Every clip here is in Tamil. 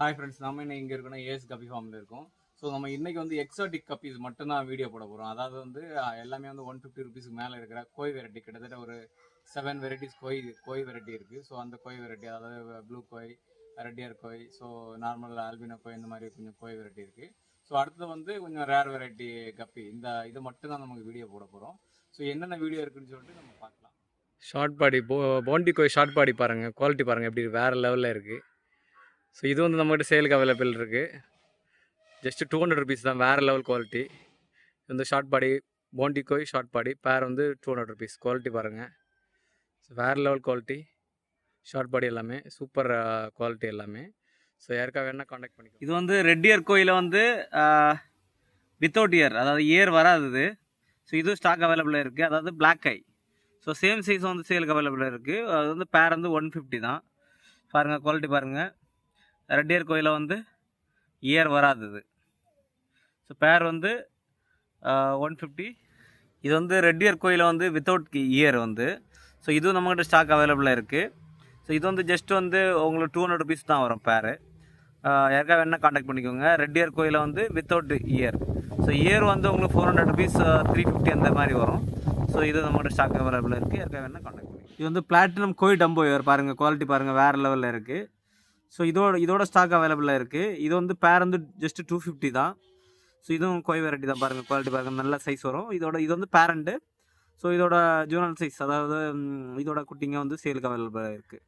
ஹாய் ஃப்ரெண்ட்ஸ், நம்ம என்ன இங்கே இருக்கோம்னா ஏஎஸ் கப்பி ஃபார்மில் இருக்கோம். ஸோ நம்ம இன்றைக்கி வந்து எக்ஸாட்டிக் கப்பீஸ் மட்டும்தான் வீடியோ போட போகிறோம். அதாவது வந்து எல்லாமே வந்து 150 ருபீஸ்க்கு மேலே இருக்கிற கோய் வெரைட்டி, கிட்டத்தட்ட ஒரு 7 வெரைட்டிஸ் கோய் வெரைட்டி இருக்குது. ஸோ அந்த கோய் வெரைட்டி, அதாவது ப்ளூ கோய், ரெட் இயர் கோய், ஸோ நார்மல் ஆல்பினோ கோய், இந்த மாதிரி கொஞ்சம் கோய் வெரைட்டி இருக்குது. ஸோ அடுத்தது வந்து கொஞ்சம் ரேர் வெரைட்டி கப்பி, இது மட்டும் தான் நமக்கு வீடியோ போட போகிறோம். ஸோ என்னென்ன வீடியோ இருக்குதுன்னு சொல்லிட்டு நம்ம பார்க்கலாம். ஷார்ட் பாடி போண்டி கோய் ஷார்ட் பாடி பாருங்கள், குவாலிட்டி பாருங்கள் எப்படி வேறு லெவலில் இருக்குது. ஸோ இது வந்து நம்மகிட்ட சேலுக்கு அவைலபிள் இருக்குது. ஜஸ்ட்டு 200 ருபீஸ் தான், வேறு லெவல் குவாலிட்டி. இது வந்து ஷார்ட் பாடி போண்டி கோய் ஷார்ட் பாடி பேர் வந்து 200 ருபீஸ். குவாலிட்டி பாருங்கள், ஸோ வேறு லெவல் குவாலிட்டி. ஷார்ட் பாடி எல்லாமே சூப்பர் குவாலிட்டி எல்லாமே. ஸோ யாருக்காக வேணால் காண்டாக்ட் பண்ணிக்கோ. இது வந்து ரெட் இயர் கோயில வந்து வித்தவுட் இயர், அதாவது இயர் வராது. ஸோ இதுவும் ஸ்டாக் அவைலபிளாக இருக்குது. அதாவது பிளாக் ஐ. ஸோ சேம் சைஸ் வந்து சேலுக்கு அவைலபிளாக இருக்குது. அது வந்து பேர் வந்து 150 தான். பாருங்கள் குவாலிட்டி பாருங்கள். ரெட் இயர் கோயில வந்து இயர் வராது. ஸோ பேர் வந்து 150. இது வந்து ரெட் இயர் கோயில வந்து வித்தவுட் இயர் வந்து. ஸோ இதுவும் நம்மகிட்ட ஸ்டாக் அவைலபிளாக இருக்குது. ஸோ இது வந்து ஜஸ்ட் வந்து உங்களுக்கு 200 ருபீஸ் தான் வரும் பேர். யாருக்காக வேணால் காண்டாக்ட் பண்ணிக்கோங்க. ரெட் இயர் கோயில வந்து வித்தவுட் இயர். ஸோ இயர் வந்து உங்களுக்கு 400 ருபீஸ், 350 அந்த மாதிரி வரும். ஸோ இது நம்மகிட்ட ஸ்டாக் அவைலபிளாக இருக்குது. யாருக்காக வேணால் காண்டாக்ட் பண்ணிக்கோங்க. இது வந்து பிளாட்டினம் கோய் டம்போ இயர் பாருங்கள், குவாலிட்டி பாருங்கள், வேறு லெவலில் இருக்குது. ஸோ இதோட ஸ்டாக் அவைலபிளாக இருக்குது. இது வந்து பேர் வந்து ஜஸ்ட்டு 250 தான். ஸோ இதுவும் கோய் வெரைட்டி தான் பாருங்கள், குவாலிட்டி பாருங்கள், நல்ல சைஸ் வரும். இது வந்து பேரண்ட்டு. ஸோ இதோட ஜூனல் சைஸ், அதாவது இதோட குட்டிங்க வந்து சேலுக்கு அவைலபிளாக இருக்குது.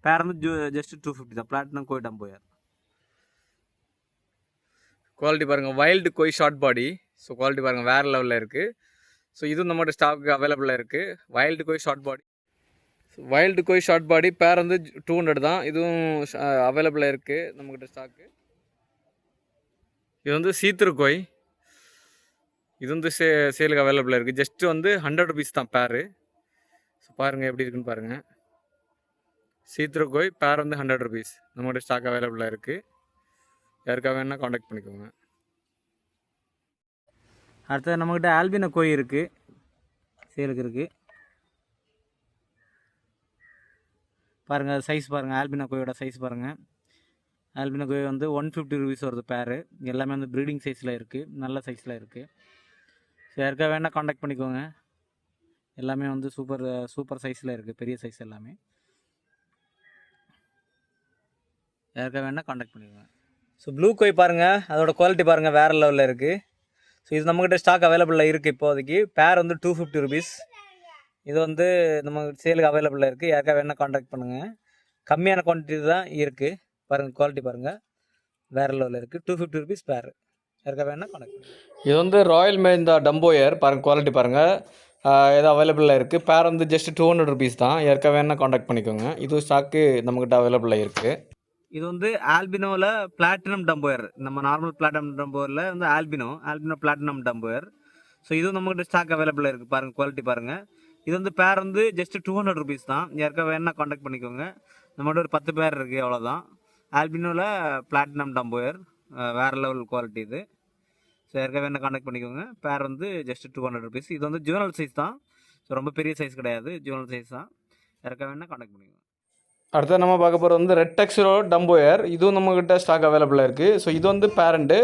பேர் வந்து ஜஸ்ட்டு 250 தான், பிளாட்டினம் கோய் டம்போயர். குவாலிட்டி பாருங்கள், வைல்டு கோய் ஷார்ட் பாடி. ஸோ குவாலிட்டி பாருங்கள், வேறு லெவலில் இருக்குது. ஸோ இதுவும் நம்மகிட்ட ஸ்டாக் அவைலபிளாக இருக்குது. வைல்டு கோய் ஷார்ட் பாடி. வைல்டு கோய் ஷார்ட் பாடி பேர் வந்து 200 தான். இதுவும் அவைலபிளாக இருக்குது நம்மக்கிட்ட ஸ்டாக்கு. இது வந்து சீத்துரு கோய். இது வந்து சேலுக்கு அவைலபிளாக இருக்குது. ஜஸ்ட்டு வந்து 100 ருபீஸ் தான் பேரு. ஸோ பாருங்கள் எப்படி இருக்குன்னு பாருங்கள். சீத்துரு கோய் பேர் வந்து 100 ருபீஸ். நம்மகிட்ட ஸ்டாக் அவைலபிளாக இருக்குது. யாருக்காக வேணால் காண்டாக்ட் பண்ணிக்கோங்க. அடுத்தது நம்மக்கிட்ட ஆல்பினோ கோய் இருக்குது, சேலுக்கு இருக்குது. பாருங்கள் சைஸ் பாருங்கள், ஆல்பினோ கோயோட சைஸ் பாருங்கள். ஆல்பினோ கோய் வந்து 150 ருபீஸ் வருது பேர். எல்லாமே வந்து ப்ரீடிங் சைஸில் இருக்குது, நல்ல சைஸில் இருக்குது. ஸோ யாருக்காக வேணால் காண்டாக்ட் பண்ணிக்கோங்க. எல்லாமே வந்து சூப்பர் சைஸில் இருக்குது, பெரிய சைஸ் எல்லாமே. யாருக்காக வேணால் காண்டாக்ட் பண்ணிக்கோங்க. ஸோ ப்ளூ கோய் பாருங்கள், அதோட குவாலிட்டி பாருங்கள், வேறு லெவலில் இருக்குது. ஸோ இது நம்மக்கிட்ட ஸ்டாக் அவைலபிளாக இருக்குது இப்போதைக்கு. பேர் வந்து 250 ருபீஸ். இது வந்து நம்ம சேலுக்கு அவைலபிளாக இருக்குது. யாருக்காக வேணால் காண்டாக்ட் பண்ணுங்கள். கம்மியான குவான்டிட்டி தான் இருக்குது. பாருங்கள் குவாலிட்டி பாருங்கள், வேறு லெவலில் இருக்குது. 250 ருபீஸ் பேர். யாருக்காக வேணால் காண்டாக்ட் பண்ணுங்கள். இது வந்து ராயல் மேந்தா டம்போயர் பாருங்கள், குவாலிட்டி பாருங்கள், இது அவைலபிளாக இருக்குது. பேர் வந்து ஜஸ்ட் 200 ருபீஸ் தான். யாருக்காக வேணால் காண்டாக்ட் பண்ணிக்கோங்க. இதுவும் ஸ்டாக்கு நம்மக்கிட்ட அவைலபிளாக இருக்குது. இது வந்து ஆல்பினோவில் பிளாட்டினம் டம்போயர். நம்ம நார்மல் பிளாட்டினம் டம்போயரில் வந்து ஆல்பினோ பிளாட்டினம் டம்போயர். ஸோ இதுவும் நம்மக்கிட்ட ஸ்டாக் அவைலபிளாக இருக்குது. பாருங்கள் குவாலிட்டி பாருங்கள். இது வந்து பேர் வந்து ஜஸ்ட்டு 200 ருபீஸ் தான். யாருக்காக வேணால் காண்டாக்ட் பண்ணிக்கோங்க. நம்மகிட்ட ஒரு 10 பேர் இருக்குது, அவ்வளோதான். ஆல்பினோவில் பிளாட்டினம் டம்போயர், வேறு லெவல் குவாலிட்டி இது. ஸோ யாருக்காக வேணால் காண்டாக்ட் பண்ணிக்கோங்க. பேர் வந்து ஜஸ்ட்டு 200 ருபீஸ். இது வந்து ஜூனல் சைஸ் தான். ஸோ ரொம்ப பெரிய சைஸ் கிடையாது, ஜூனல் சைஸ் தான். யாருக்காக வேணால் காண்டாக்ட் பண்ணிக்கோங்க. அடுத்து நம்ம பார்க்க போகிறது வந்து ரெட் டெக்ஸரோ டம்போயர். இதுவும் நம்மக்கிட்ட ஸ்டாக் அவைலபிளாக இருக்குது. ஸோ இது வந்து பேரண்ட்டு.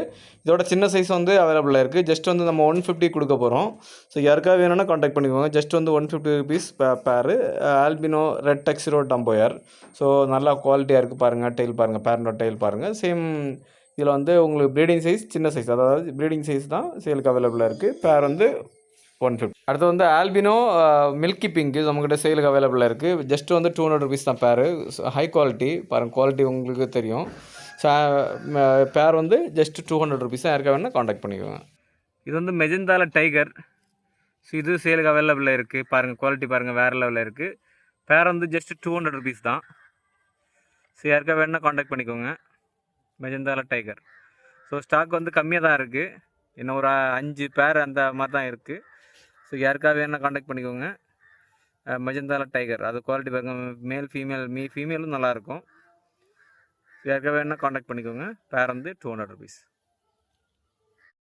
இதோட சின்ன சைஸ் வந்து அவைலபிளாக இருக்குது. ஜஸ்ட் வந்து நம்ம 150 கொடுக்க போகிறோம். ஸோ யாருக்காக வேணும்னா காண்டாக்ட் பண்ணிக்கோங்க. ஜஸ்ட் வந்து 150 ருபீஸ் பேரு. Alpino red டெக்ஸரோ டம்போயர். ஸோ நல்லா குவாலிட்டியாக இருக்குது பாருங்கள். டெயில் பாருங்கள், பேரண்டோட டெயில் பாருங்கள். சேம் இதில் வந்து உங்களுக்கு ப்ரீடிங் சைஸ் சின்ன சைஸ், அதாவது ப்ரீடிங் சைஸ் தான் சேலுக்கு அவைலபிளாக இருக்குது. பேர் வந்து 150. அடுத்து வந்து ஆல்பினோ மில்கி பிங்க். இது நம்மக்கிட்ட சேலுக்கு அவைலபிளாக இருக்குது. ஜஸ்ட்டு வந்து 200 ருபீஸ் தான் பேர். ஹை குவாலிட்டி பாருங்கள், குவாலிட்டி உங்களுக்கு தெரியும். பேர் வந்து ஜஸ்ட்டு 200 ருபீஸ் தான். யாருக்காக வேணால் காண்டாக்ட் பண்ணிக்கோங்க. இது வந்து மெஜந்தால டைகர். ஸோ இது சேலுக்கு அவைலபிளாக இருக்குது. பாருங்கள் குவாலிட்டி பாருங்கள், வேறு லெவலில் இருக்குது. பேர் வந்து ஜஸ்ட்டு 200 ருபீஸ் தான். ஸோ யாருக்காக வேணால் காண்டாக்ட் பண்ணிக்கோங்க. மெஜந்தால டைகர். ஸோ ஸ்டாக் வந்து கம்மியாக தான் இருக்குது. இன்னும் ஒரு 5 பேர் அந்த மாதிரி தான் இருக்குது. ஸோ யாருக்காக வேணால் காண்டாக்ட் பண்ணிக்கோங்க. மெஜந்தால டைகர், அது குவாலிட்டி பாருங்கள், மேல் ஃபீமேலும் நல்லாயிருக்கும். யாருக்காக வேணால் காண்டாக்ட் பண்ணிக்கோங்க. பேர் வந்து 200 ருபீஸ்.